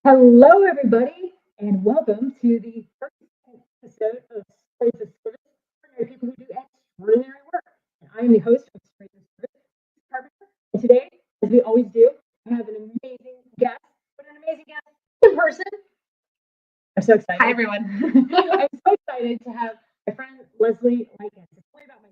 Hello, everybody, and welcome to the first episode of Stories of Service, ordinary people who do extraordinary work. And I am the host of Stories of Service, Carpenter. And today, as we always do, I have an amazing guest, but an amazing guest in person. I'm so excited. Hi, everyone. I'm so excited to have my friend Lesley Lykins. It's only about my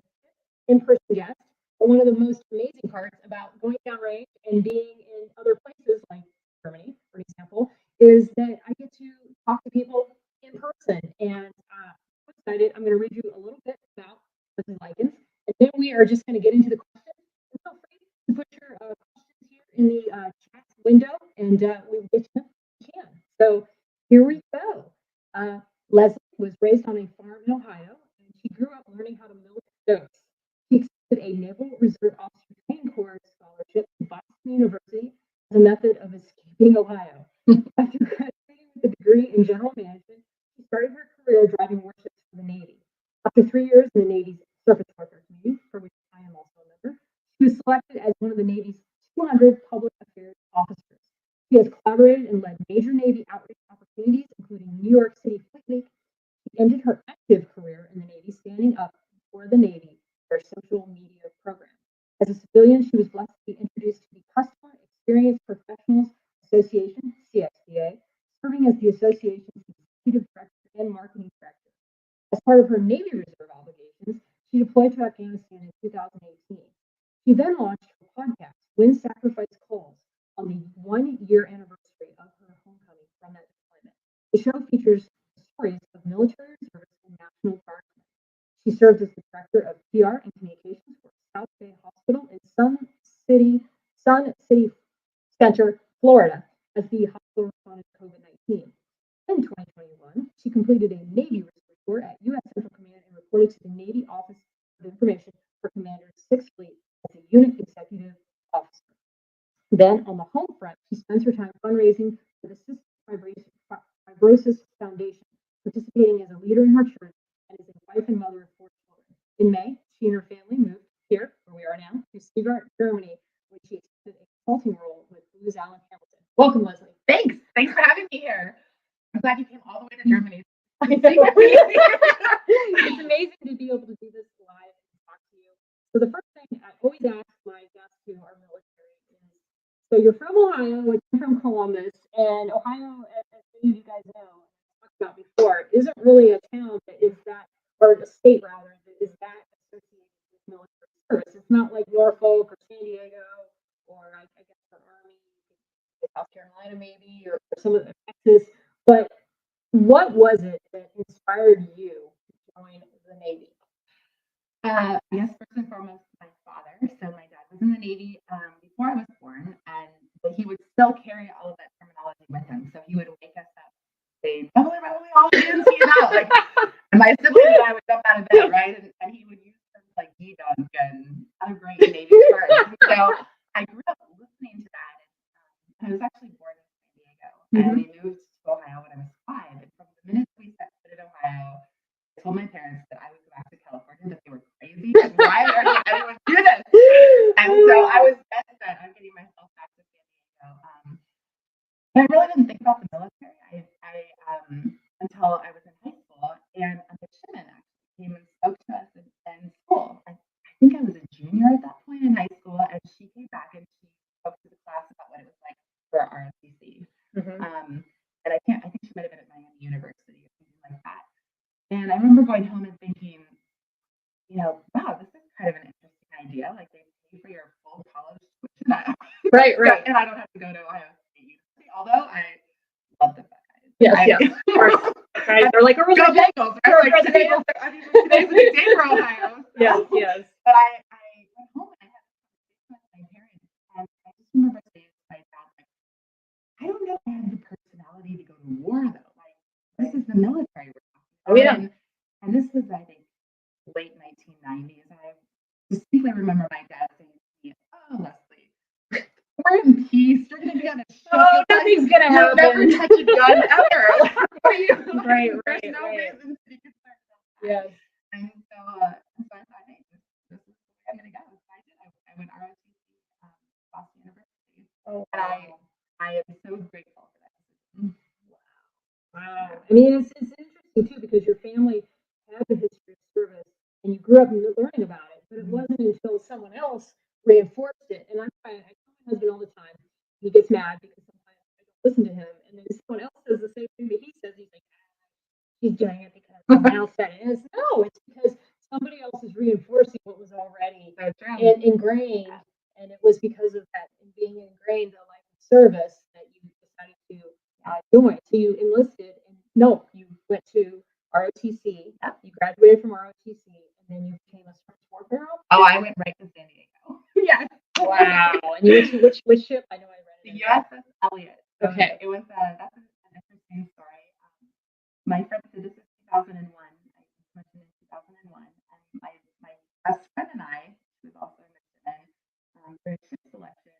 in-person guest, but one of the most amazing parts about going downrange and being in other places like Germany, for example, is that I get to talk to people in person. And I'm excited. I'm going to read you a little bit about Lesley Lykins, and then we are just going to get into the questions. And feel free to put your questions here in the chat window, and we will get to them if we can. So here we go. Lesley was raised on a farm in Ohio, and she grew up learning how to milk goats. She accepted a Naval Reserve Officer Training Corps scholarship to Boston University as a method of escaping Ohio. After graduating with a degree in general management, she started her career driving warships for the Navy. After 3 years in the Navy's Surface Warfare Committee, for which I am also a member, she was selected as one of the Navy's 200 public affairs officers. She has collaborated and led major Navy outreach opportunities, including New York City Fleet Week. She ended her active career in the Navy standing up for the Navy, their social media program. As a civilian, she was blessed to be introduced to the Customer Experience Professionals Association, CXPA, serving as the association's executive director and marketing director. As part of her Navy Reserve obligations, she deployed to Afghanistan in 2018. She then launched her podcast, When Sacrifice Calls, on the 1 year anniversary of her homecoming from that deployment. The show features stories of military reservists and National Guardsmen. She served as the director of PR and communications for South Bay Hospital in Sun City Center, Florida, as the hospital responded to COVID-19. In 2021, she completed a Navy Reserve tour at U.S. Central Command and reported to the Navy Office of Information for Commander 6th Fleet as a unit executive officer. Then, on the home front, she spends her time fundraising for the Cystic Fibrosis Foundation, participating as a leader in her church, and is a wife and mother of 4 children. In May, she and her family moved here, where we are now, to Stuttgart, Germany, when she accepted a consulting role with Booz Allen Hamilton. Welcome, Lesley. Thanks. Thanks for having me here. I'm glad you came all the way to Germany. It's amazing to be able to do this live and talk to you. So the first thing I always ask my guests who are military is, so you're from Ohio, which I'm from Columbus, and Ohio, as many of you guys know, talked about before, isn't really a town that is that, or a state rather, that is that associated with military service. It's not like Norfolk or San Diego, or I guess the Army, South Carolina maybe, or some of the Texas. But what was it that inspired you to join the Navy? Yes, first and foremost, my father. So my dad was in the Navy before I was born, but he would still carry all of that terminology with him. So he would wake us up, say, "Beverly, all hands, see it out." Like, and my siblings and I would jump out of bed, right? And he would use terms like "dunk" and "other great Navy terms." So I grew up listening to that, and I was actually born in San Diego, and we moved to Ohio when I was 5. And from the minute we set foot in Ohio, I told my parents that I would go back to California, that they were crazy. Why on earth would anyone do this? And so I was dead set on getting myself back to San Diego. And I really didn't think about the military until I was in high school, and a midshipman actually came and spoke to us in school. I think I was a junior at that point in high school, and she came back and she spoke to the class about what it was like for ROTC. And I think she might have been at Miami University or something like that. And I remember going home and thinking, wow, this is kind of an interesting idea. Like, they pay for your full college tuition. Right. And I don't have to go to Ohio State University, although I love the Buckeyes. Yes. Right. They're like, go Bengals. Today's a big day for Ohio. So. Yes. But I went home and I had a conversation with my parents, and I just remember saying to my dad, like, I don't know if I have the personality to go to war, though. Like, this is the military we're talking about. Oh, yeah. And this was, I think, late 1990s. I distinctly remember my dad saying to me, "Oh, Lesley, we're in peace. You're going to be on a ship. Oh, nothing's going to happen. You'll never touch a gun ever." Right. There's no reason to be concerned about that. Yes. And so I thought, hey, this is the way I'm going to go. So I did. I went ROTC, Boston University. Oh, and I am so grateful for that. I mean, it's interesting too because your family has a history of service and you grew up learning about it, but it wasn't until someone else reinforced it. And I tell my husband all the time, he gets mad because sometimes I don't listen to him, and then someone else says the same thing that he says. He's like, he's doing it because someone else said it. And it's, no, it's because somebody else is reinforcing what was already ingrained, and it was because of that and being ingrained the life of service that you decided to join. So you enlisted, and no, you went to ROTC. You graduated from ROTC, and then you became a search warfare officer. Oh, I went right to San Diego. Yeah. Wow. And you went to which ship? I know I read it. The USS Elliott. Okay. It was that's an interesting story. My friend, so this is 2001. I mentioned in 2001, and my best friend and I, who was also in Michigan, for ship selection,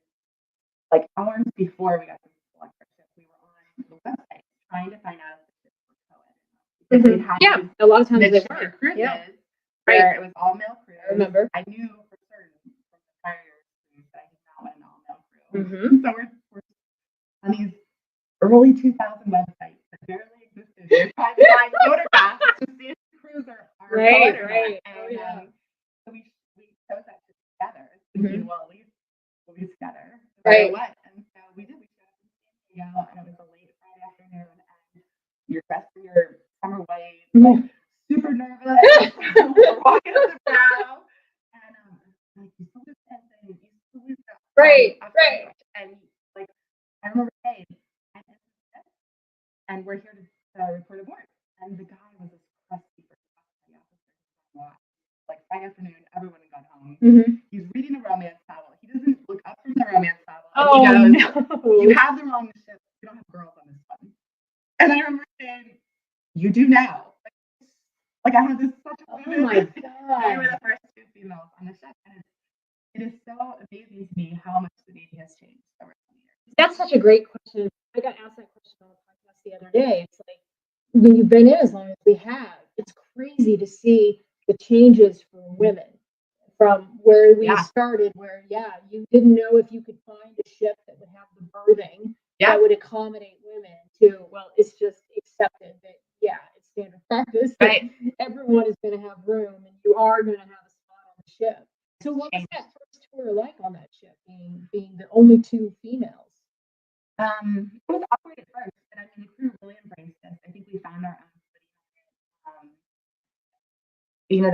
like hours before we got to select our ship, we were on the website trying to find out if the ships were co-ed. Yeah, a lot of times they were. Cruises, Yeah. where it was all male crew. I remember. I knew for certain from the prior year's cruise that I did not want an all male crew. So we're on these early 2000 websites that barely existed. We're trying to find photographs to see if the crews are Right. And so we chose that ship together. Thinking, well, at least we'll be together. Right. What? And so we did. We showed up in San Diego, and it was a late Friday afternoon, and you're dressed in your summer white, like, super nervous. We're walking up the brow, and like, you still lose this, and you still lose that. Right. And like, I remember saying, and we're here to report aboard. And the guy was this crusty officer. Like Friday afternoon, everyone had gone home. He's reading a romance novel. He doesn't look up from the romance novel. Oh, he goes, no. You have the wrong ship. You don't have girls on this one. And I remember saying, you do now. Like I had this such a Oh my God. We were the first two females on the ship. And it is so amazing to me how much the Navy has changed over 20 years. That's such a great question. I got asked that question on the podcast the other day. It's like, when you've been in as long as we have, it's crazy to see the changes for women from where we started, where, you didn't know if you could find a ship that would have the berthing that would accommodate women to, well, it's just accepted that, it's standard practice. Right. Everyone is going to have room and you are going to have a spot on the ship. So what was that first tour like on that ship, being the only two females? It was awkward at first, but I mean, the crew really embraced us. I think we found our own footing.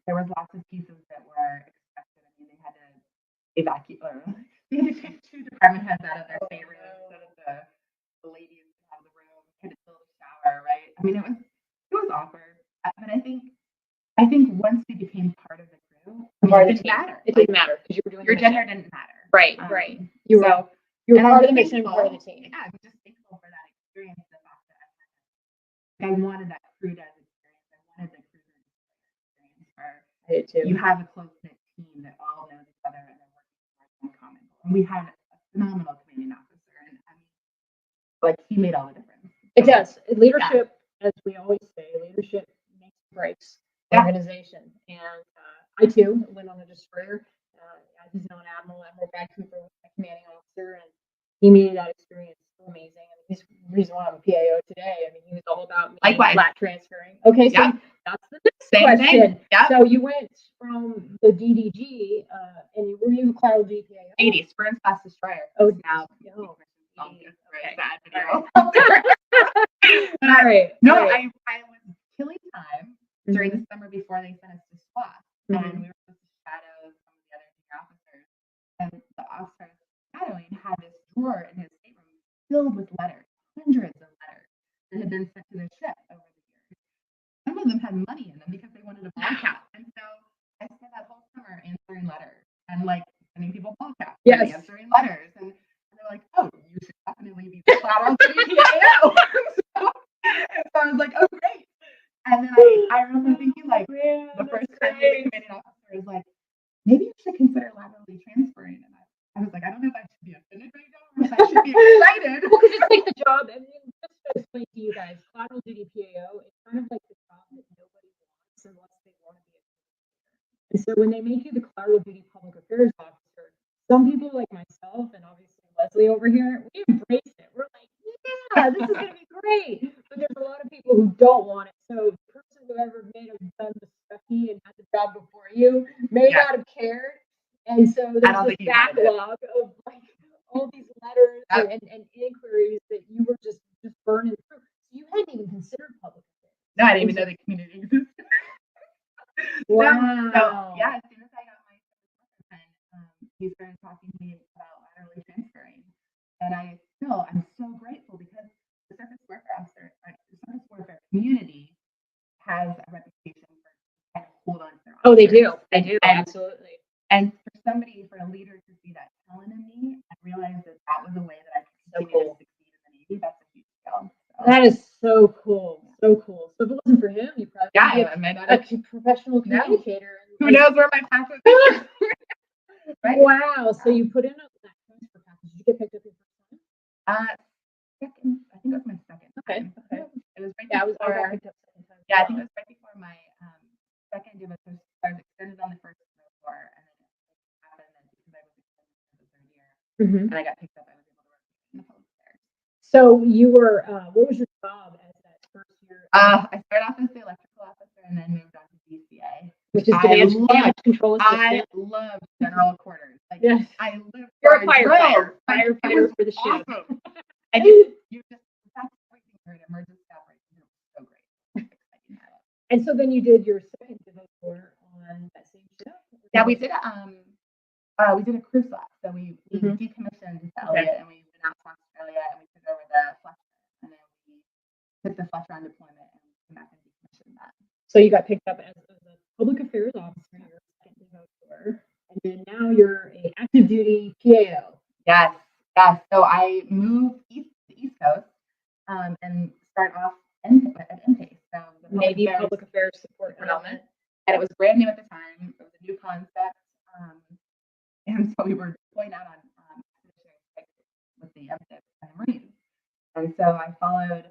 There was lots of pieces that were expected. I mean, they had to evacuate, or they had to take two department heads out of their staterooms so that the ladies could have the room, had to fill the shower, right? I mean, it was awkward, but I think once we became part of the crew, it didn't matter. It didn't matter because you were doing your gender didn't matter. Right. You were part of the mission, part of the team. Yeah, I'm just thankful for that experience. The fact that I wanted that crew to experience. I wanted the crew to experience where I did too. You have a close knit team that all knows each other and they're working towards one common goal. And we had a phenomenal commanding officer, and I mean, like, he made all the difference. It does. Leadership, as we always say, leadership makes or breaks organization. And I too went on a destroyer. He's known Admiral Brad Cooper was my commanding officer, and he made that experience so amazing. I mean, he's the reason why I'm a PAO today. I mean, he was all about me flat transferring. Okay, so that's the next question. So you went from the DDG, and you were you Cloud GPAO? 80 Sprint class destroyer. Oh, now. All right. No, I was killing time during the summer before they sent us to S.O.S, and we were supposed to shadow some of the other junior officers. And the officer shadowing had this drawer in his stateroom filled with letters, hundreds of letters that had been sent to their ship over the years. Some of them had money in them because they wanted a ball cap. And so I spent that whole summer answering letters and like sending people ball caps and answering letters. And they're like, oh, you should definitely be flat on PAO. And so I was like, oh, great. And then I remember thinking, like, the first time the commanding officer was like, maybe you should consider laterally transferring. And I was like, I don't know if I should be offended right now or if I should be excited. Well, because it's like the job, and just to explain to you guys, lateral duty PAO is kind of like the job that nobody wants unless they want to be a communicator. And so when they make you the lateral duty public affairs officer, some people like myself and obviously Lesley over here, we embrace it. We're like, this is going to be great. But there's a lot of people people who don't want it. So the person who ever may have done the stuffy and had the job before you may not have cared. And so there's this backlog of like all these letters and inquiries that you were just burning through. So you hadn't even considered public affairs. No, I didn't even know the community existed. Wow. So yeah, as soon as I got my he started talking to me about laterally transferring, and I'm so grateful because the surface warfare community has a reputation for kind of hold on to their they do, absolutely. And for a leader to see that talent in me and realize that was a way that I could continue to succeed in the Navy, that's a huge skill. So. That is so cool. So cool. So if it wasn't for him, you probably be a professional communicator. Who knows where my path would be? Right? Wow. So you put in that transfer package. Did you get picked up your first time? Second. I think it was my second. Okay. It was right I before. got picked up second time. Yeah, I think it was right before my second year. I was extended on the first floor, and then it happened, and because I was extended for the third year, and I got picked up, I was able to work in the public affairs. So you were, what was your job as that first year? I started off as the electrical officer, and then moved on to DCA, which is damage control assistant. I loved general quarters. Like, yes. I lived. You're a firefighter. Firefighter for the ship. Awesome. And that's everything for an emergency operation. It was so great. And so then you did your second tour on that same ship? Yeah, we did a cruise lap. So we decommissioned Elliott, and we went out to Australia, and we took over the Fletcher, and then we took the Fletcher on deployment, and we came back and decommissioned that. So you got picked up as a public affairs officer in your second tour, and then now you're an active duty PAO. Yes. So I moved to the East Coast, and start off at Intake, so the Navy Public Affairs Support Element. And it was brand new at the time. It was a new concept, and so we were going out on with the MSIP and Marines. And so I followed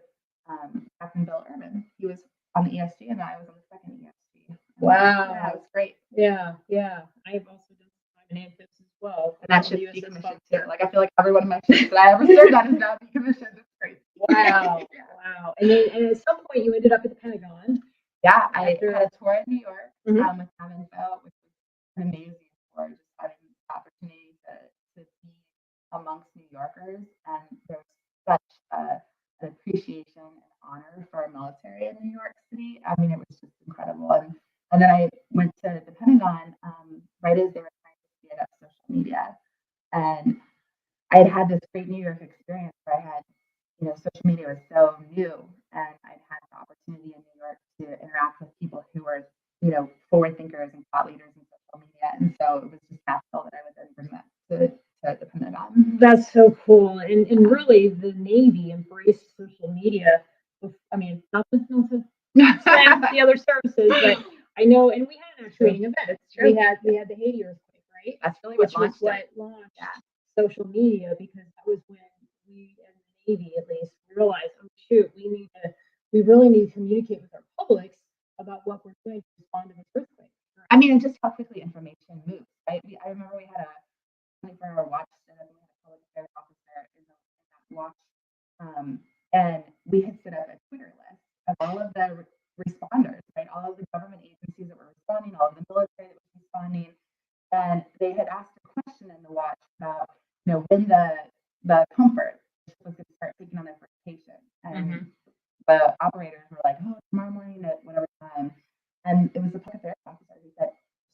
Captain Bill Urban. He was on the ESG, and I was on the second ESG. Wow, yeah, it was great. Yeah. I've also done some amphibs as well. And that ship's decommissioned too. Like, I feel like every one of my ships that I ever served on is now decommissioned. It's crazy. Wow. Wow. And at some point you ended up at the Pentagon. Yeah, I had a tour in New York with Naval, which was an amazing tour, just having the opportunity to be amongst New Yorkers, and there was such an appreciation and honor for our military in New York City. I mean, it was just incredible. And then I went to the Pentagon right as they were trying to speed up social media, and I had this great New York experience where I had, social media was so new, and I'd had the opportunity in New York to interact with people who were, forward thinkers and thought leaders in social media. And so it was just natural that I would then bring that to the Pentagon. That's so cool. And really the Navy embraced social media. I mean, not to slam the other services, but I know, and we had an actuating event. We had the Haiti earthquake, right? That's really what launched social media, because that was when we as the Navy at least realized, oh shoot, we really need to communicate with our publics about what we're doing to respond to this earthquake. I mean, and just how quickly information moves, right? I remember we had a 24-hour watch, and we had a public affairs officer in that watch, and we had set up a Twitter list of all of the responders, right? All of the government agencies that were responding, all of the military that was responding, and they had asked a question in the watch about, when the Comfort was going to start taking on their first patient, and the operators were like, oh, tomorrow morning at whatever time, and it was the public affairs officer who said,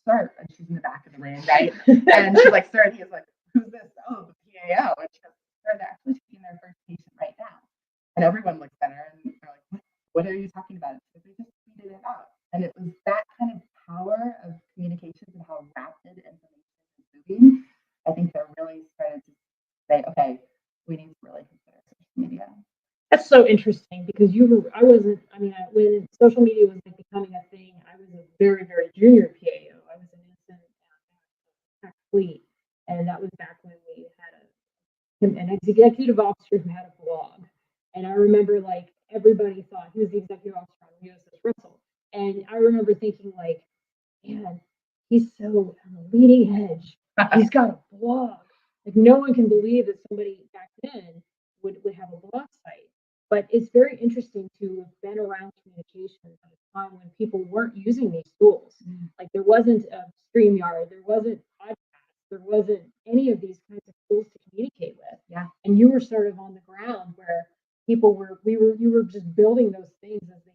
sir, and she's in the back of the ring, right? And she's like, sir, and he was like, who's this? Oh, the PAO. And she goes, sir, they're actually taking their first patient right now. And everyone looks at her and they're like, what are you talking about? Because they just tweeted it out. And it was that kind of power of communications and how rapid information is moving. I think they're really starting to say, okay, we need to really consider social media. That's so interesting, because when social media was becoming a thing, I was a very, very junior PAO. I was an instant fleet, and that was back when we had an executive officer who had a blog. And I remember everybody thought he was the executive officer on USS Russell. And I remember thinking man, he's so on the leading edge. He's got a blog. No one can believe that somebody back then would have a blog site. But it's very interesting to have been around communication at a time when people weren't using these tools. Like there wasn't a StreamYard, there wasn't podcasts, there wasn't any of these kinds of tools to communicate with. Yeah. And you were sort of on the ground where you were just building those things as they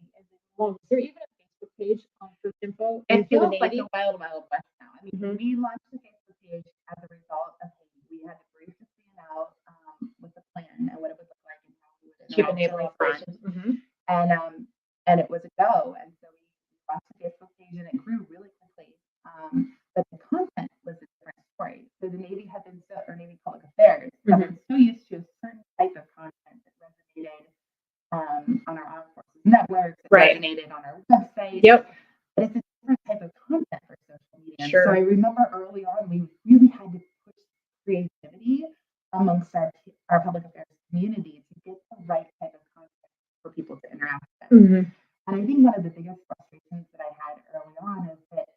along. Is there even a Facebook page on First Info? It for the feels like Navy? the wild, wild west now. I mean, Mhm. we launched the Facebook page as a result of we had to brief the CNL with the plan and what it would look like and how we would Keep interact naval with the front. operations. Mhm. And it was a go. And so we launched the Facebook page and it grew really quickly. But the content was a different story. So the Navy had been or Navy Public Affairs have been so used to a certain type of content that resonated on our armed forces networks, it resonated on our website. Yep. But it's a different type of content for social media. And Sure. so I remember early on, we really had to push creativity amongst our public affairs community to get the right type of content for people to interact with. Mhm. And I think one of the biggest frustrations that I had early on is that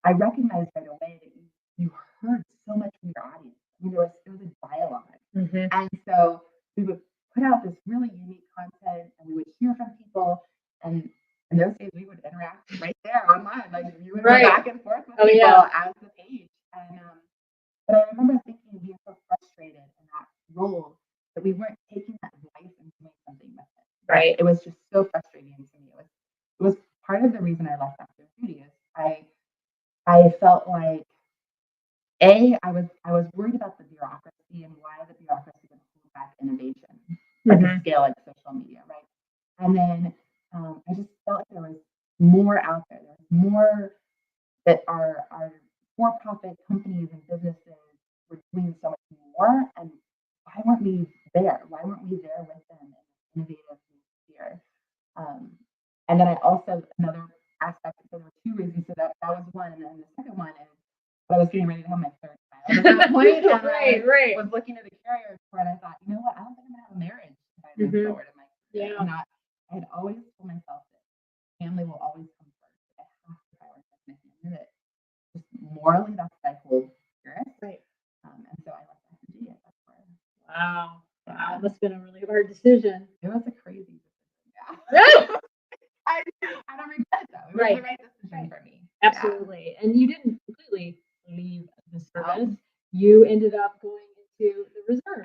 I recognized right away that you heard so much from your audience. I mean, there was a dialogue. Mhm. And so we would put out this really unique content and we would hear from people. And in those days, we would interact right there online. Like you would go back and forth with people as the page. And but I remember thinking being so frustrated in that role that we weren't taking that voice and doing something with it. Right. It was just so frustrating to me. It was part of the reason I left active duty. I felt like I was worried about the bureaucracy and why the bureaucracy would hold back innovation, like a scale like social media, right? And then I just felt like there was more out there. There was more that our for-profit companies and businesses were doing so much more. And why weren't we there? Why weren't we there with them in innovative sphere? And then I also another aspect. There were two reasons. So that was one, and then the second one is I was getting ready to have my third child at that point, and I was looking at the carrier report, and I thought, you know what? I don't think I'm gonna have a marriage if I move forward in my career. I had always told myself that family will always come first. I have to prioritize my family. That just morally, that's what I hold dearest. Right. And so I left active duty at that point. Wow. Wow. That's been a really hard decision. It was a crazy decision. Yeah. I don't regret it though. It was the right decision for me. Absolutely. And you didn't completely leave the service. You ended up going into the reserves.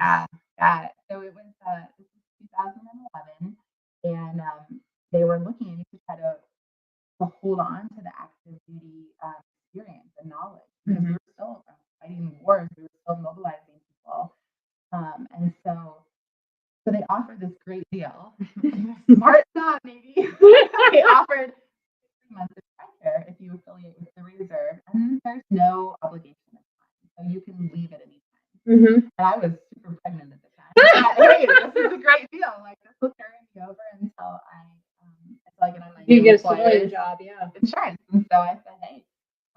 Yeah. So it was this was 2011, and they were looking to try to hold on to the active duty experience and knowledge because we were still fighting wars. We were still mobilizing people, and so they offered this great deal. Smart thought, maybe. They offered 3 months of childcare if you affiliate with the reserve, and then there's no obligation of time, so you can leave at any time. And I was super pregnant at the time. Hey, this is a great deal. Like this will carry me over until I get on my you get a civilian job, insurance. And so I said, hey,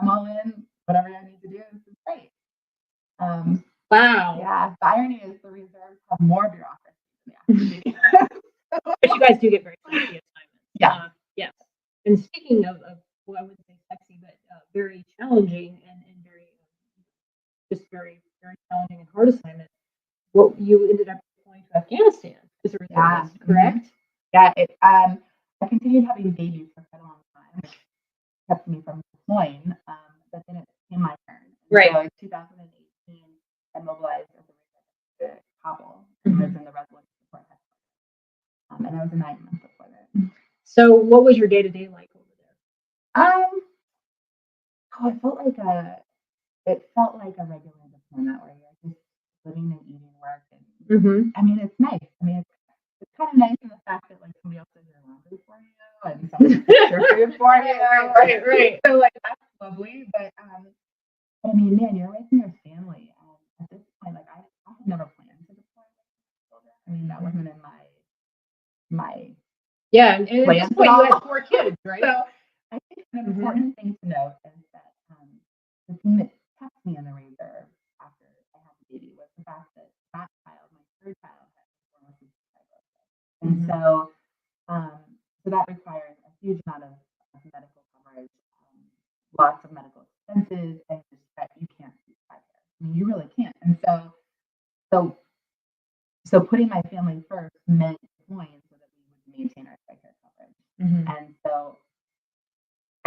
I'm all in. Whatever I need to do, this is great. Wow. Yeah. The irony is the reserves have more bureaucracy than the active duty. But you guys do get very sexy assignments. Yeah. Yes. And speaking of well, I wouldn't say sexy, but very challenging and very just very, very challenging and hard assignments. What you ended up going to Afghanistan as a reservist, correct? Yeah. I continued having babies for quite a long time, which kept me from deploying. But then it became my turn. And so in 2018, I mobilized as a reservist to Kabul and was in the Resolute Support Headquarters. And I was a 9-month deployment. So what was your day-to-day like over there? It felt like a regular deployment where you're just living and eating work. And I mean, it's nice. I mean, it's kind of nice in the fact that like somebody else does your laundry for you and somebody cooks your food for you. Right. So like that's lovely. But I mean, man, you're away from your family. And at this point, like I had never planned to deploy with children. I mean, that wasn't in my yeah. And at this point, you had 4 kids, right? So I think an important thing to note is that the thing that kept me in the reserve after I had the baby was the fact that child, my third child, had cystic fibrosis. And so that requires a huge amount of medical coverage, lots of medical expenses, and just that you can't do childcare. I mean, you really can't. And so putting my family first meant deploying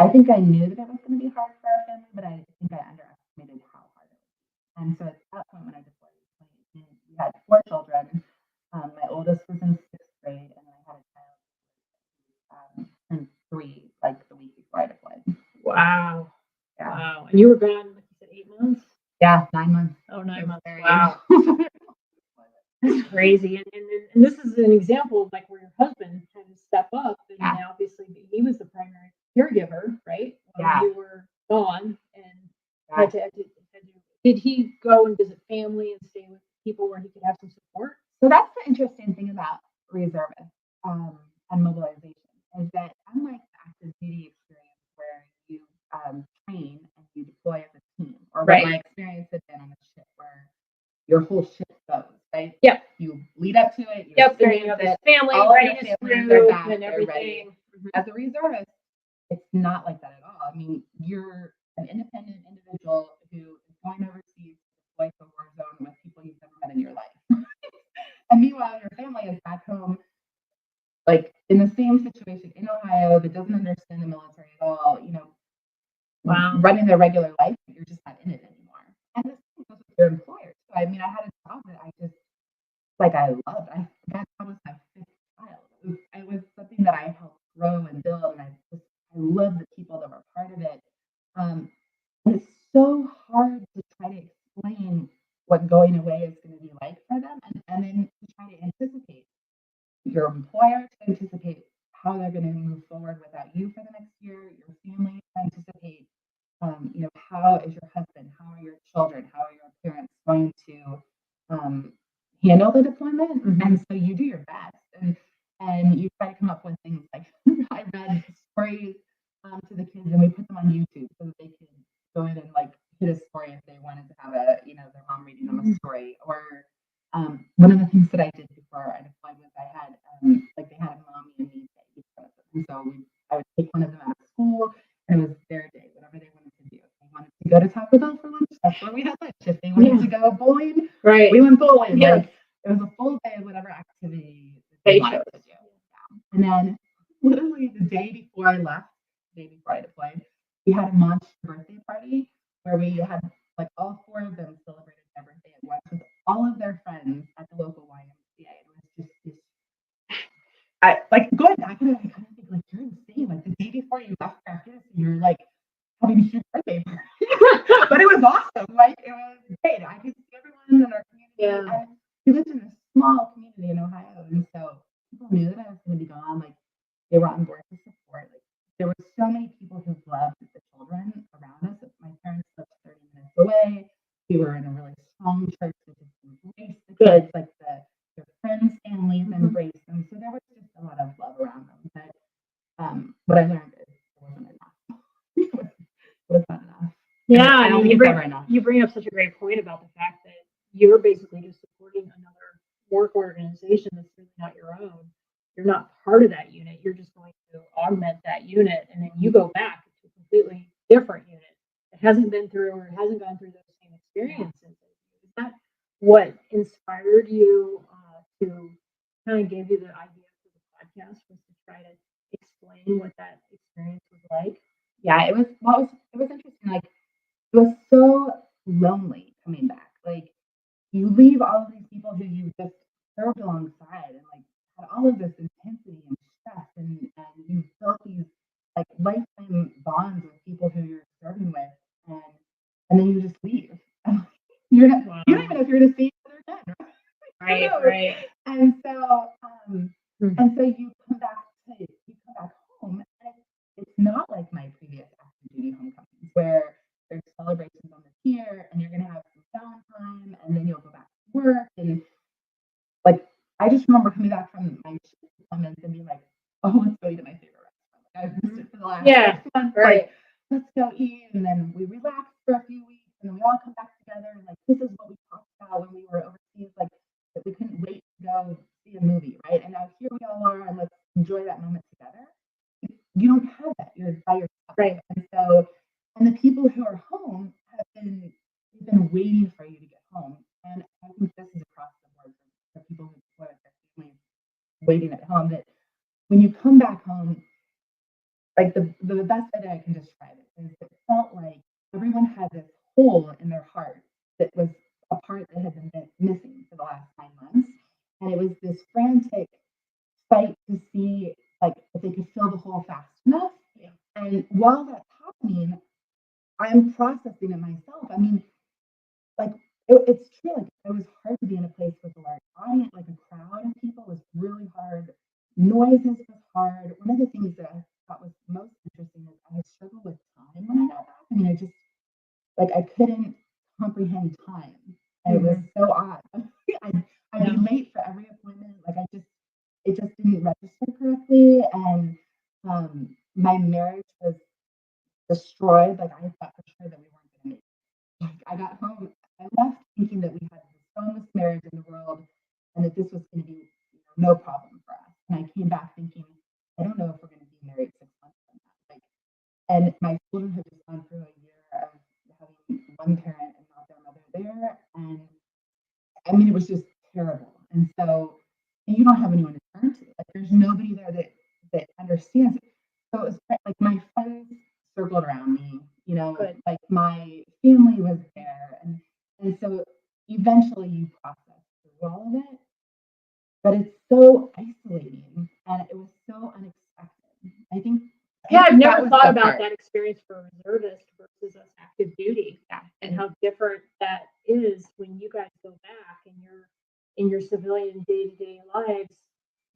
I think I knew that it was going to be hard for our family, but I think I underestimated how hard it was. And so at that point when I deployed in 2018, we had 4 children. My oldest was in 6th grade, and then I had a child turned 3 like the week before I deployed. Wow. Yeah. Wow. And you were gone, like you said, 8 months? Yeah, 9 months. Oh, 9 months. Very Wow. That's crazy. And this is an example of like where your husband had to step up, and Yeah. obviously he was the primary caregiver, right? While Yeah. you were gone, and Yeah. did he go and visit family and stay with people where he could have some support? So that's the interesting thing about reservists and mobilization is that unlike the active duty experience where you train and you deploy as a team, or Right. what my experience had been on a ship where your whole ship goes, right? Yep. You lead up to it. You Yep. And experience you have it. this family All of your readiness families group are back, and they're ready. everything. Mhm. As a reservist, it's not like that at all. I mean, you're an independent individual who is going overseas to deploy to a war zone with people you've never met in your life. And meanwhile, your family is back home, like in the same situation in Ohio that doesn't understand the military at all, Wow. running their regular life, but you're just not in it anymore. And the same goes with your employer. So, I mean, I had a job that I just, I loved. That was my 5th child. It was something that I helped grow and build, and I love the people that were part of it. And it's so hard to try to explain what going away is going to be like for them, and then to try to anticipate your employer, to anticipate how they're going to move forward without you for the next year, your family, to anticipate, how is your husband, how are your children, how are your parents going to handle the deployment? Mhm. And so you do your best, and you try to come up with things like I read stories to the kids, and we put them on YouTube so that they can go in and hit a story if they wanted to have their mom reading them a story. Or one of the things that I did before I deployed was I had they had a mommy and me day each one of them. And so I would take one of them out of school, and it was their day, whatever they wanted to do. If they wanted to go to Taco Bell for lunch, that's where we had lunch. If they wanted to go bowling, right, we went bowling. Yeah. It was a full day of whatever activity They wanted chose. to do. Yeah. And then literally the day before I left, the day before I deployed, we had a monster birthday party where we had all 4 of them celebrated their birthday at once with all of their friends at the local YMCA. It was just this. Going back and I kind of think you're insane. The day before you left Afghanistan, you're having a huge birthday party. But it was awesome. It was great. I could see everyone in our community. Yeah. And we lived in a small community in Ohio, and so people knew that I was going to be gone. They were on board to support. There were so many people who loved the children around us. My parents lived 30 minutes away. We were in a really strong church that just embraced the kids, their friends' families embraced them. So there was just a lot of love around them. But what I learned is it wasn't enough. It was not enough. Yeah, I don't think it's ever enough. You bring up such a great point about the fact that you're basically just supporting another work organization that's really not your own. You're not part of that unit. You're just going to augment that unit, and then you go back to a completely different unit that hasn't been through or hasn't gone through those same experiences. Is that what inspired you to kind of gave you the idea for the podcast, was to try to explain what that experience was like? Yeah, it was interesting. It was so lonely coming back. You leave all of these people who you just served alongside and had all of this intensity and stress, and you built these lifetime bonds with people who you're serving with, and then you just leave. You don't even know if you're going to see each other again. Right. And so you come back home, and it's not like my previous active duty homecomings where there's celebrations on the pier and you're going to have some downtime and then you'll go back to work. And I just remember coming back from my deployments and being oh, let's go eat at my favorite restaurant. I've missed it for the last 6 months. Right. Let's go eat, and then we relax for a few weeks, and then we all come back together, and this is what we talked about when we were overseas, that we couldn't wait to go see a movie, right? And now here we all are, and let's enjoy that moment together. You don't have that. You're by yourself. Right. And the people who are home they've been waiting for you to get home. And I think this is across the board for people who deploy with their families waiting at home, that when you come back home, like the best way that I can describe it is it felt like everyone had this hole in their heart that was a part that had been missing for the last 9 months. And it was this frantic fight to see like if they could fill the hole fast enough. Yeah. And while that's happening, I'm processing it myself. I mean, like it's true. Like it was hard to be in a place with a large audience, like a crowd of people was really hard. Noises was hard. One of the things that I thought was most interesting is I struggled with time when I got back. I mean, I just like I couldn't comprehend time. And it was so odd. I'd be late for every appointment. Like it just didn't register correctly. And my marriage was destroyed. Like I thought for sure that we weren't going to make it. Like I got home, I left thinking that we had the strongest marriage in the world and that this was going to be no problem for us. And I came back thinking, I don't know if we're going to be married 6 months from now. Like, and my children had just gone through a year of having one parent and not their mother there. And I mean, it was just terrible. And so, and you don't have anyone to turn to. Like, there's nobody there that understands it. So it was like my friends circled around me, like my family was there. And so eventually you process through all of it. But it's so isolating and it was so unexpected. I think I've never thought about part. that experience for a reservist versus us active duty. Yeah. And how different that is when you guys go back and you're in your civilian day-to-day lives.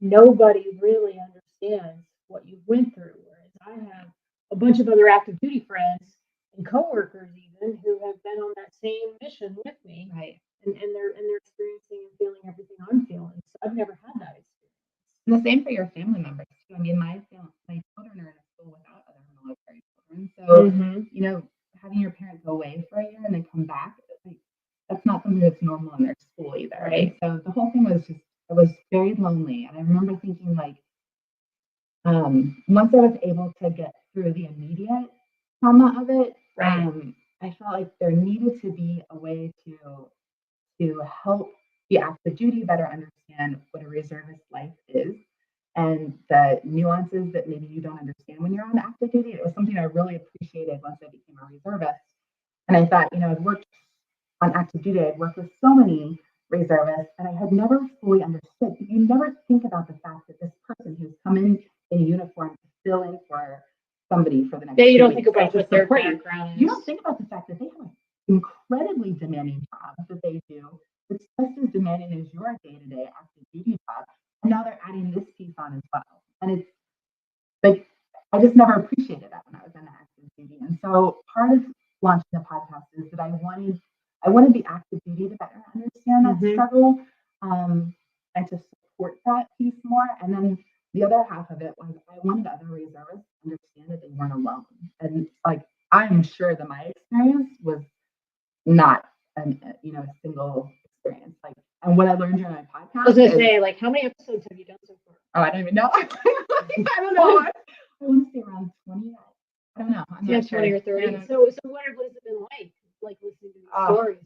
Nobody really understands what you went through. Whereas I have a bunch of other active duty friends and coworkers even who have been on that same mission with me. Right. And they're experiencing and feeling everything I'm feeling. So I've never had that experience. And the same for your family members too. I mean, my children are in a school without other military children. So, having your parents go away for a year and then come back, like, that's not something that's normal in their school either. Right. So the whole thing was it was very lonely. And I remember thinking like, once I was able to get through the immediate trauma of it, I felt like there needed to be a way to help the active duty better understand what a reservist life is and the nuances that maybe you don't understand when you're on active duty. It was something I really appreciated once I became a reservist. And I thought, I'd worked on active duty, I'd worked with so many reservists, and I had never fully understood. You never think about the fact that this person who's come in a uniform to fill in for somebody for the next you don't weeks, think about what their support background is. You don't think about the fact that they have an incredibly demanding job that they do. It's just as demanding as your day-to-day active duty job. And now they're adding this piece on as well. And it's like, I just never appreciated that when I was in active duty. And so part of launching the podcast is that I wanted the active duty to better understand that struggle and to support that piece more. And then the other half of it was I wanted other reservists to understand that they weren't alone. And like, I'm sure that my experience was not a single experience. Like, and what I learned during my podcast. I was gonna say, like, how many episodes have you done so far? Oh, I don't even know. I don't know. I want to say around 20. I don't know. I'm not sure. 20 or 30. So what has it been like? Like listening to these stories?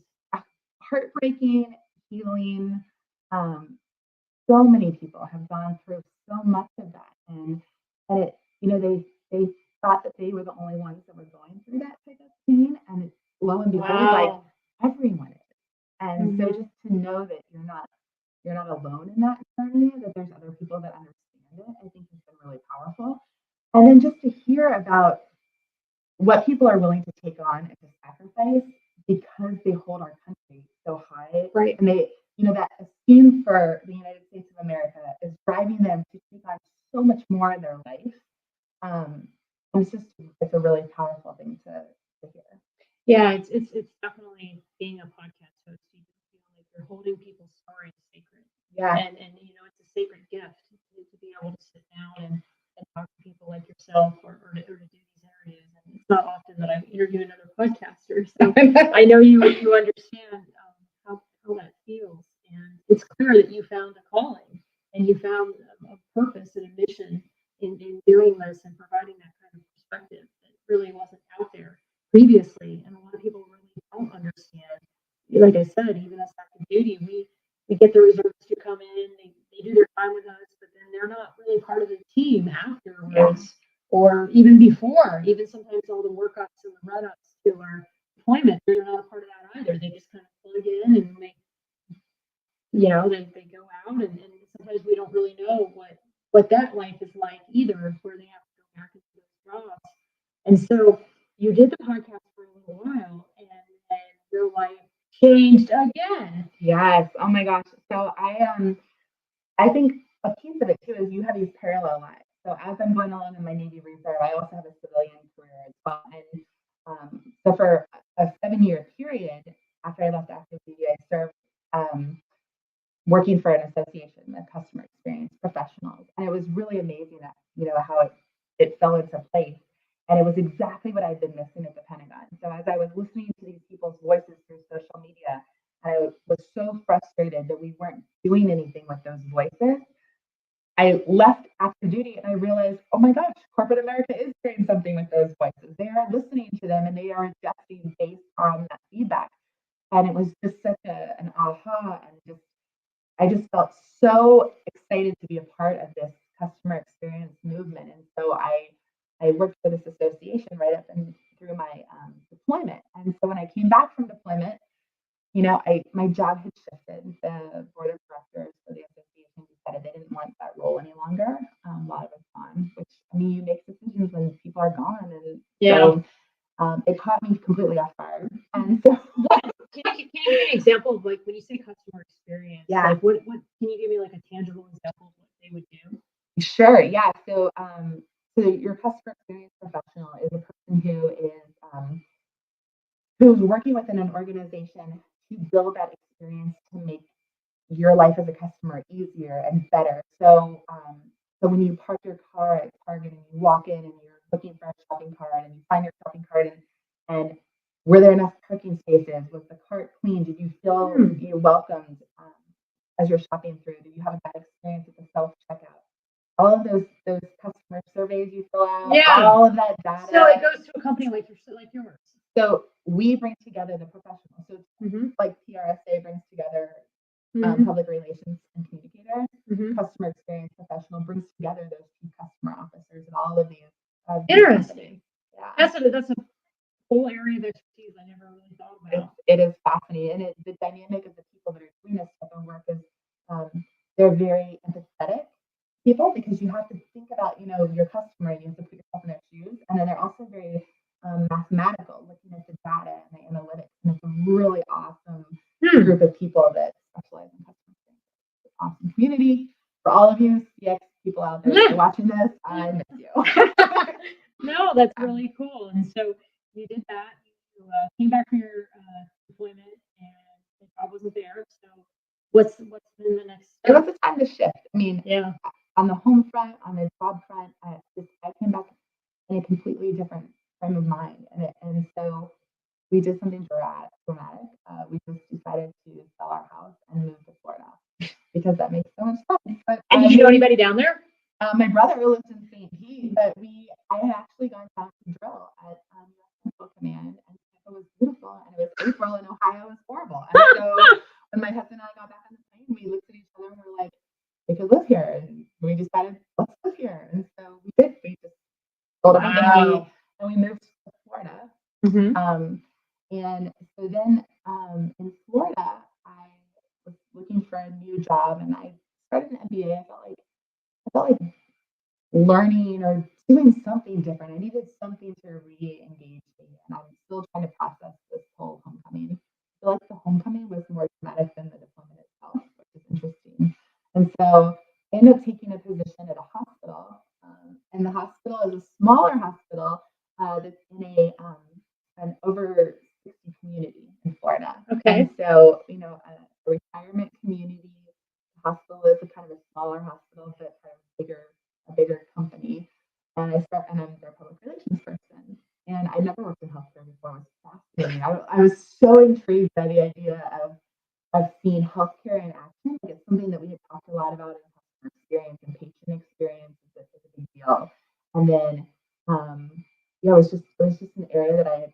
Heartbreaking, healing. So many people have gone through so much of that, and it, they thought that they were the only ones that were going through that type of pain, and it's lo and behold, like everyone is. And so just to know that you're not alone in that journey, that there's other people that understand it, I think has been really powerful. And then just to hear about what people are willing to take on and to sacrifice because they hold our country so high. Right. And they, that esteem for the United States of America is driving them to take on so much more in their life. And it's a really powerful thing to hear. Yeah, it's definitely being a podcast host. You feel like you're holding people's stories sacred. Yeah. And it's a sacred gift to be able to sit down and talk to people like yourself or to do these interviews. And it's not often that I interview another podcaster. So I know you understand how that feels. And it's clear that you found a calling and you found a purpose and a mission in doing this and providing that kind of perspective that really wasn't out there previously, and a lot of people really don't understand. Like I said, even as active duty, we get the reservists to come in, they do their time with us, but then they're not really part of the team afterwards. or even before, even sometimes all the workups and the run-ups to our deployment, they're not a part of that either. They just kind of plug in and they go out and sometimes we don't really know what that life is like either, where they have to go back into those jobs. And so you did the podcast for a little while and then your life changed again. Yes. Oh my gosh. So I think a piece of it too is you have these parallel lives. So as I'm going along in my Navy Reserve, I also have a civilian career as well. And so for a 7-year period after I left active duty, I served working for an association of customer experience professionals. And it was really amazing that, how it fell into place. And it was exactly what I'd been missing at the Pentagon. So as I was listening to these people's voices through social media, I was so frustrated that we weren't doing anything with those voices. I left active duty and I realized, oh my gosh, corporate America is doing something with those voices. They are listening to them and they are adjusting based on that feedback. And it was just such an aha, and I just felt so excited to be a part of this customer experience movement. And so I worked for this association right up and through my deployment. And so when I came back from deployment, my job had shifted. The board of directors for the association decided they didn't want that role any longer while I was gone, which, you make decisions when people are gone. And so it caught me completely off guard. And so can you give me an example of, like, when you say customer experience? Yeah. Like, what can you give me, like, a tangible example of what they would do? Sure. Yeah. So your customer experience professional is a person who's working within an organization to build that experience to make your life as a customer easier and better. So when you park your car at Target and you walk in and you're looking for a shopping cart and you find your shopping cart and were there enough parking spaces? Was the cart clean? Did you feel you welcomed as you're shopping through? Did you have a bad experience at the self-checkout? All of those customer surveys you fill out, all of that data. So it goes to a company like yours. So we bring together the professionals. So like PRSA brings together public relations and communicator. Customer experience professional brings together those two customer officers and all of these. Interesting. Yeah. That's a whole area of expertise I never really thought about. It is fascinating. And the dynamic of the people that are doing this type of work is they're very empathetic people, because you have to think about, your customer and you have to put yourself in their shoes. And then they're also very mathematical, looking at the data and the analytics. And it's a really awesome group of people that specialize in customer experience. It's an awesome community. For all of you CX people out there that are watching this, I miss you. No, that's really cool. And so you did that. You came back from your deployment and the job wasn't there. So what's been the next step? It was a time to shift. On the home front, on the job front, I came back in a completely different frame of mind. And so we did something dramatic. We just decided to sell our house and move to Florida because that makes so much sense. And did you know anybody down there? My brother lives in St. Pete, but I had actually gone down to drill at Central Command, and it was beautiful, and it was April, and Ohio was horrible. And so when my husband and I got back on the plane, we looked at each other and we were like, we could live here, and we decided, let's live here. And so we did. We just sold everything and we moved to Florida. And so then in Florida, I was looking for a new job, and I started an MBA. I felt like learning or doing something different. I needed something to re-engage me, and I'm still trying to process this whole homecoming. I feel like the homecoming was more traumatic than the deployment itself, which is interesting. And so I ended up taking a position at a hospital, and the hospital is a smaller hospital that's in an over 60 community in Florida. Okay. And so, a retirement community. The hospital is a kind of a smaller hospital, but kind of a bigger company. And I'm their public relations person. And I'd never worked in healthcare before. It was fascinating. I was so intrigued by the idea of seeing healthcare in action. Like, it's something that we had talked a lot about in customer experience and patient experience. Is a big deal. And then, it was just an area that I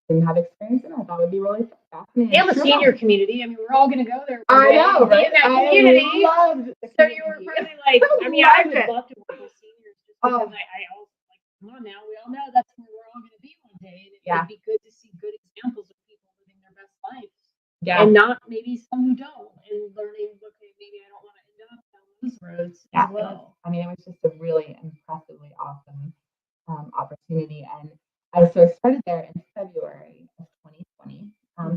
didn't have experience in. I thought would be really fascinating. And the senior community. I mean, we're all going to go there. I know, right? That community. I loved the so you were probably like, I would love to work with seniors just because I also Yeah. and not maybe some who don't, and learning, okay, maybe I don't want to end up down those roads as well. It was just a really impressively awesome opportunity. And I started there in February of 2020.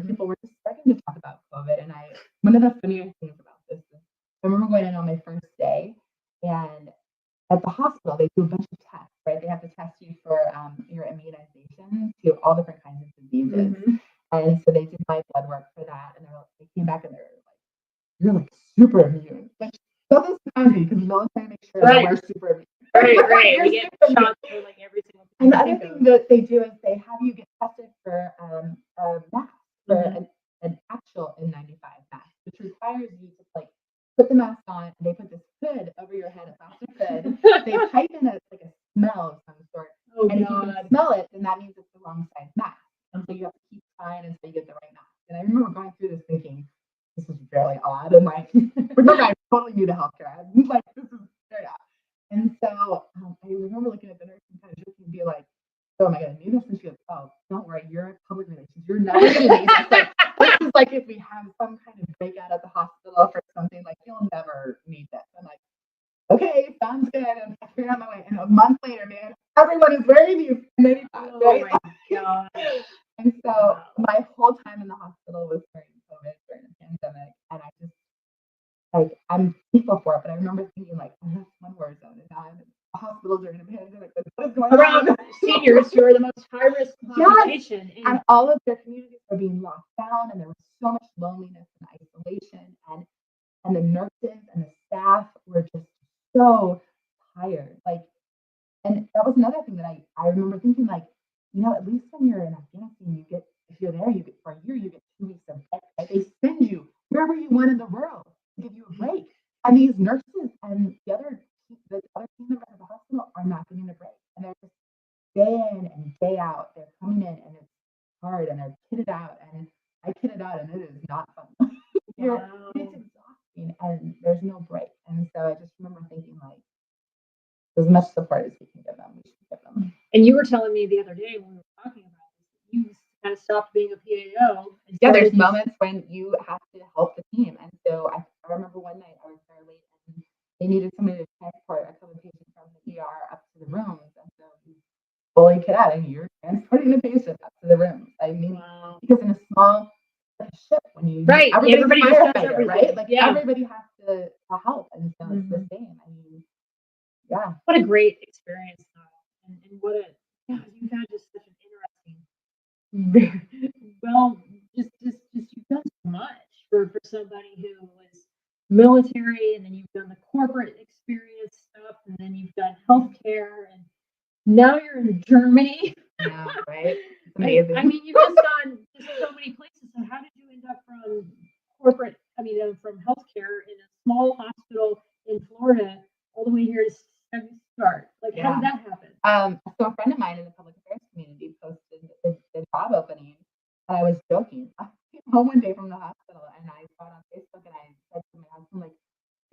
People were just starting to talk about COVID. And one of the funnier things about this is I remember going in on my first day, and at the hospital, they do a bunch of tests, right? They have to test you for your immunization to all different kinds of diseases. And so they did my blood work for that. And they came back and they were like, you're like super immune. Which doesn't surprise me because the military makes sure that we're super immune. Right. We get shots for like every single thing. And the other thing that they do is they have you get tested for a mask, for an actual N95 mask, which requires you to like put the mask on, and they put this hood over your head, a plastic hood. They pipe in a smell of some sort. And if you can smell it, then that means it's the wrong size mask. And so you have to keep trying until you get the right mask. And I remember going through this thinking, this is very odd. And remember, I totally new to healthcare. I'm like, this is very odd. And so I remember looking at the nurse and kind of joking and be like, so am I going to need this? And she goes, oh, don't worry, you're in public relations. You're never going to need this. This is like if we have some kind of breakout at the hospital for something, like you'll never need this. I'm like, okay, sounds good. And I figured out my way. And a month later, man, everyone is wearing these N95. Oh my God. And so my whole time in the hospital was during COVID, during the pandemic. And I just, I'm thankful for it, but I remember thinking, I have one war zone, and now I'm in a hospital during a pandemic. What is going around seniors who are the most high-risk population. And all of their communities are being locked down, and there was so much loneliness and isolation, and the nurses and the staff were just so tired. And that was another thing that I remember thinking, at least when you're in Afghanistan, if you're there, you get for a year, you get 2 weeks of break. Right? They send you wherever you want in the world to give you a break. And these nurses and the other team members of the hospital are not getting a break. And they're just day in and day out. They're coming in, and it's hard, and they're kitted out. And I kitted out, and it is not fun. It's exhausting, and there's no break. And so I just remember thinking, as much support as we can give them, we should give them. And you were telling me the other day when we were talking about this, you kind of stopped being a PAO. Yeah, there's moments when you have to help the team. And so I remember one night I was there late, and they needed somebody to transport a COVID patient from the ER up to the rooms. And so you fully kit out, and you're transporting the patient up to the rooms. I mean, because in a small ship, when you everybody just does everything, right? Everybody has to help, and so it's the same. I mean, yeah. What a great experience, though, and what you've had just such an interesting, just you've done so much for somebody who was military, and then you've done the corporate experience stuff, and then you've done healthcare, and now you're in Germany. Yeah, right. It's amazing. I mean, you've just gone to so many places. So how did you end up from corporate? From healthcare in a small hospital in Florida all the way here to start? How did that happen? So a friend of mine in the public affairs community posted the job opening, and I was joking. I came home one day from the hospital, and I saw it on Facebook, and I said to my husband, look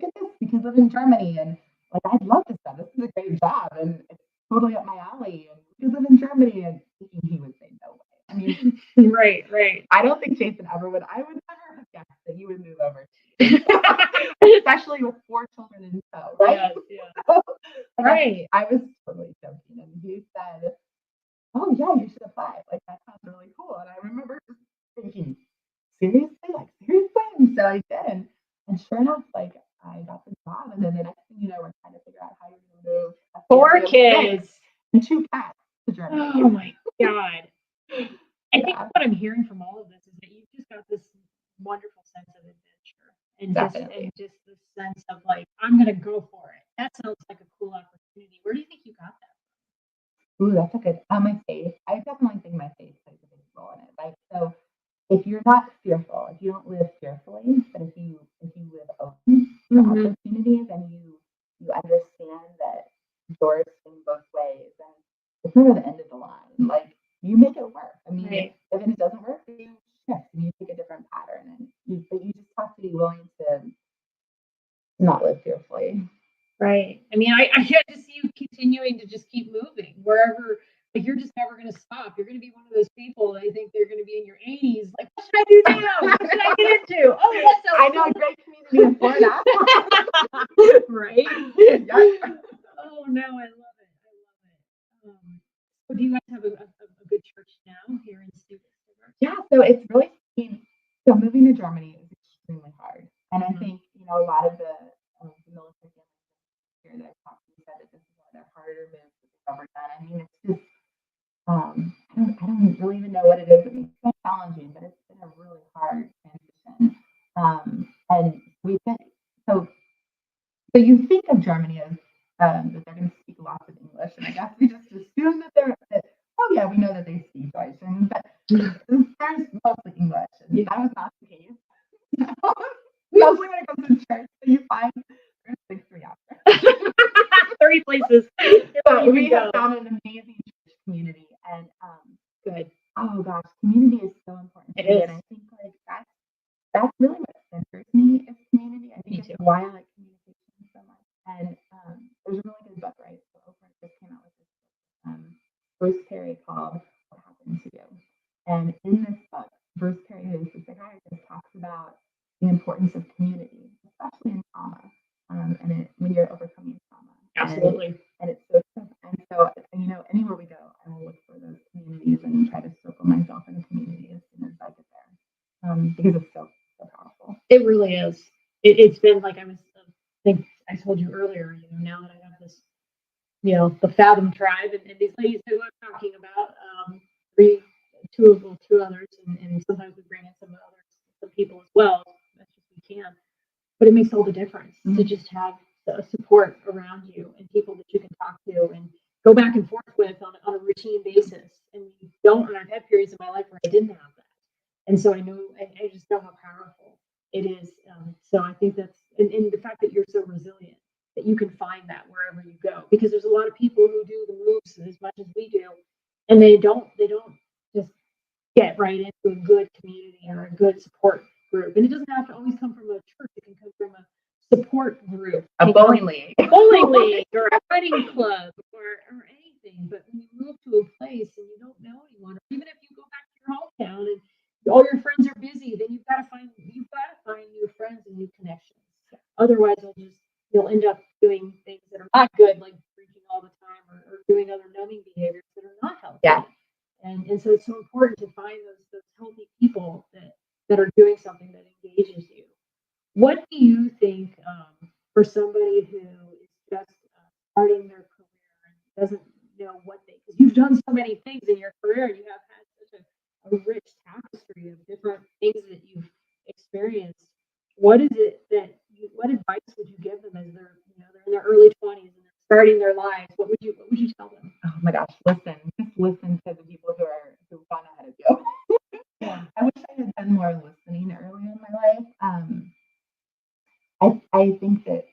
at this, you can live in Germany, and I'd love this stuff. This is a great job, and it's totally up my alley, and you can live in Germany. And thinking he would say no way. I mean, right. I don't think Jason ever would. I would never have guessed that you would move over, especially with 4 children in tow, right? Yeah. Right. I was totally joking, and he said, "Oh yeah, you should apply. That sounds really cool." And I remember just thinking, seriously? And so I did, and sure enough, I got the job, and then the next thing you know, we're trying to figure out how you're going to move 4 kids and 2 cats to Germany. Oh my God. I think what I'm hearing from all of this is that you've just got this wonderful sense of adventure, and just this sense of I'm going to go for it. That sounds like a cool opportunity. Where do you think you got that from? Ooh, that's a good. My faith. I definitely think my faith plays a big role in it. So if you're not fearful, if you don't live fearfully, but if you live open to opportunities, and you understand that doors swing both ways, and it's never the end of the line. You make it work. I mean, if it doesn't work, you shift and you take a different pattern, but you just have to be willing to not live fearfully. Right. I mean, I get to see you continuing to just keep moving wherever Like you're just never going to stop. You're going to be one of those people that I think they're going to be in your 80s. Like, what should I do now? What should I get into? Oh, that sounds I know a great community in Florida. right? Yeah. Oh no, I love it. I love it. So do you guys have a good church now here in Steuben? Yeah, so it's really, so moving to Germany is extremely hard. And I Mhm. think, a lot of the military families here that I've talked to said that this is one of their harder moves that they've ever done. I mean, it's just, I don't really even know what it is. It makes it so challenging, but it's been a really hard transition. And we've been, so you think of Germany as that they're going to speak lots of English, and I guess we just assume oh yeah, we know that they speak Deutsch, but there's mostly English, and that was not the case. Mostly when it comes to church, so you find there's like 3 hours. 30 places. So we have found an amazing church community, and good. Oh gosh, community is so important to It me, is. and I think like that's really what centers me is community. I think Me it's too. why I like communication so much. And there's a really good book, right? So Oprah just came out with this Bruce Perry called What Happened to You. And in this book, Bruce Perry, who's the psychiatrist, talks about the importance of community, especially in trauma, when you're overcoming trauma. Absolutely. And it's so tough. And so, anywhere we go, I will look for those communities and try to circle myself in a community as soon as I get there, because it's so powerful. It really is. It's been like I think I told you earlier. Now that I have this, the Fathom tribe and these ladies who I'm talking about, two others, and sometimes we bring in some people as well, as much as we can. But it makes all the difference to just have the support around you and people that you can talk to and go back and forth with on a routine basis. And you don't, and I've had periods in my life where I didn't have that. And so I just know how powerful it is. So I think that's, and the fact that you're so resilient, that you can find that wherever you go, because there's a lot of people who do the moves as much as we do, and they don't just get right into a good community or a good support group. And it doesn't have to always come from a church. It can come from a support group, a bowling league, or a wedding club, or anything. But when you move to a place and you don't know anyone, or even if you go back to your hometown and all your friends are busy, then you've got to find new friends and new connections. Otherwise, you'll end up doing things that are not good, like drinking all the time or doing other numbing behaviors that are not healthy. Yeah. And so it's so important to find those healthy people that are doing something that engages you. What do you think for somebody who is just starting their career and doesn't know because you've done so many things in your career and you have had such a rich tapestry of different things that you've experienced. What advice would you give them as they're in their early 20s and they're starting their lives? What would you tell them? Oh my gosh, just listen to the people who've gone ahead of you. Yeah. I wish I had done more listening early in my life. I think that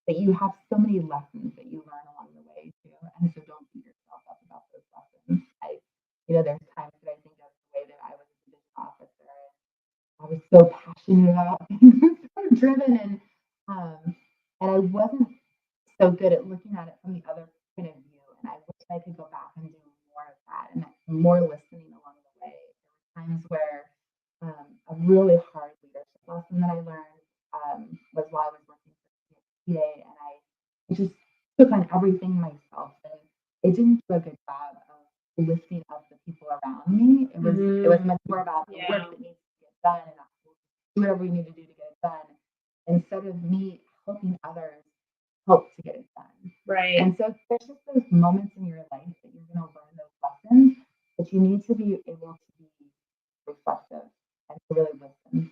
you have so many lessons that you learn along the way too, and so don't beat yourself up about those lessons. There's times that I think of the way that I was a division officer, and I was so passionate about things, so driven, and I wasn't so good at looking at it from the other point of view. And I wish I could go back and do more of that and more listening along the way. There were times where a really hard leadership lesson that I learned was while I was working for PA, and I just took on everything myself, and it didn't do a good job of lifting up the people around me. It was much more about the work that needs to get done and do whatever we need to do to get it done, instead of me helping others help to get it done. Right. And so there's just those moments in your life that you're going to learn those lessons, but you need to be able to be reflective and to really listen.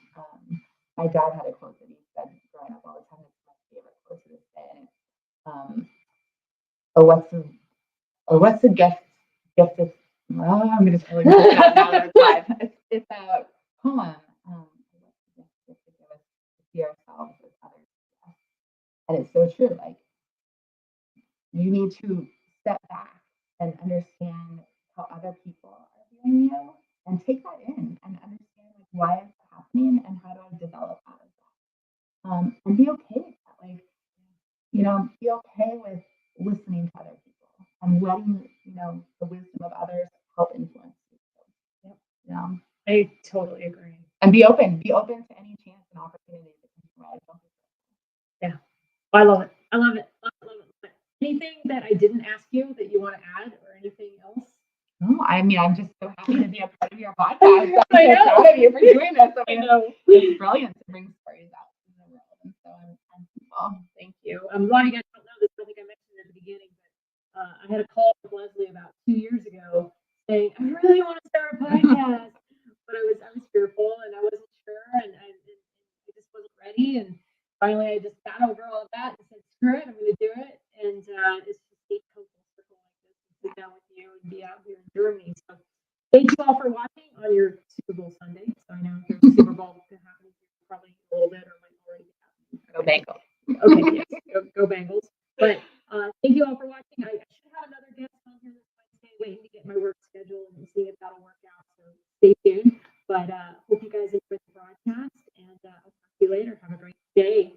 My dad had a quote that he said growing up all the time. It's my favorite quote to this day. And it's, what's the gift of, I'm going to totally miss it out now that it's 5. It's a poem. What's the gift to give us to see ourselves as others? And it's so true. Like, you need to step back and understand how other people are viewing you and take that in and understand why it's happening and how do I develop out of that. And be okay with that. Like, be okay with listening to other people and letting, the the wisdom of others help influence you. So, yeah. I totally agree. And be open to any chance and opportunity that comes your way. Don't be Yeah. I love it. I love it. Love it, love it, love it. Anything that I didn't ask you that you want to add or anything else? No, I mean, I'm just so happy to be a part of your podcast. I'm I so know. proud of you for doing this. I mean, know. it's brilliant to bring stories out in the world. And so I'm thankful. Thank you. A lot of you guys don't know this. I think I mentioned at the beginning, but I had a call with Lesley about 2 years ago saying, I really want to start a podcast. But I was fearful and I wasn't sure and I just wasn't ready. And finally, I just got over all of that and said, screw it, I'm going to do it. And it's just neat to come full circle like this and sit down with you and be out here in Germany. So thank you all for watching on your Super Bowl Sunday. So I know your Super Bowl is happening probably a little bit or might already be happening. Go Bengals. Okay, yes, go Bengals. But thank you all for watching. I should have another guest on here this Wednesday, waiting to get my work schedule and see if that'll work out. So stay tuned. But hope you guys enjoyed the broadcast, and I'll talk to you later. Have a great day.